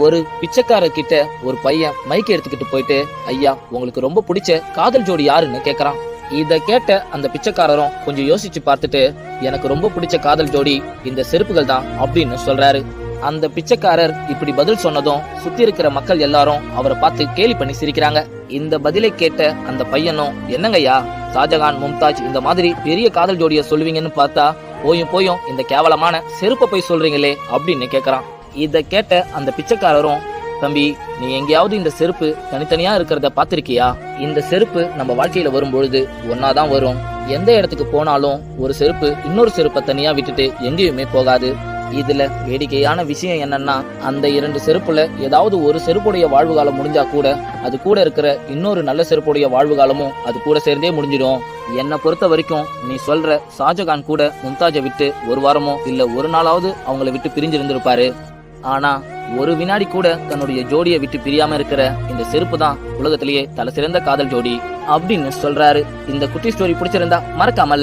ஒரு பிச்சைக்காரர் கிட்ட ஒரு பையன் மைக் எடுத்துக்கிட்டு போயிட்டு, ஐயா உங்களுக்கு ரொம்ப பிடிச்ச காதல் ஜோடி யாருன்னு கேக்குறான். இத கேட்ட அந்த பிச்சைக்காரரும் கொஞ்சம் யோசிச்சு பார்த்துட்டு, எனக்கு ரொம்ப பிடிச்ச காதல் ஜோடி இந்த செருப்புகள் தான் அப்படின்னு சொல்றாரு. அந்த பிச்சைக்காரர் இப்படி பதில் சொன்னதும் சுத்தி இருக்கிற மக்கள் எல்லாரும் அவரை பார்த்து கேலி பண்ணி சிரிக்கிறாங்க. இந்த பதிலை கேட்ட அந்த பையனும், என்னங்கய்யா ஷாஜகான் மும்தாஜ் இந்த மாதிரி பெரிய காதல் ஜோடிய சொல்லுவீங்கன்னு பார்த்தா போயும் இந்த கேவலமான செருப்பை போய் சொல்றீங்களே அப்படின்னு கேக்குறான். இத கேட்ட அந்த பிச்சைக்காரரும், தம்பி நீ எங்கேயாவது இந்த செருப்பு தனித்தனியா இருக்கிறத பாத்திருக்கியா? இந்த செருப்பு நம்ம வாழ்க்கையில வரும் பொழுது ஒன்னாதான் வரும். எந்த இடத்துக்கு போனாலும் ஒரு செருப்பு இன்னொரு செருப்பை தனியா விட்டுட்டு எங்கேயுமே போகாது. இதுல வேடிக்கையான விஷயம் என்னன்னா, அந்த 2 செருப்புல ஏதாவது ஒரு செருப்புடைய வாழ்வு காலம் முடிஞ்சா கூட அது கூட இருக்கிற இன்னொரு நல்ல செருப்புடைய வாழ்வு காலமும் அது கூட சேர்ந்தே முடிஞ்சிடும். என்னை பொறுத்த வரைக்கும் நீ சொல்ற ஷாஜகான் கூட மும்தாஜை விட்டு ஒரு வாரமோ இல்ல ஒரு நாளாவது அவங்கள விட்டு பிரிஞ்சிருந்திருப்பாரு. ஆனா ஒரு வினாடி கூட தன்னுடைய ஜோடியை விட்டு பிரியாம இருக்கிற இந்த செருப்பு தான் உலகத்திலேயே தலை சிறந்த காதல் ஜோடி அப்படின்னு சொல்றாரு. இந்த குட்டி ஸ்டோரி பிடிச்சிருந்தா மறக்காம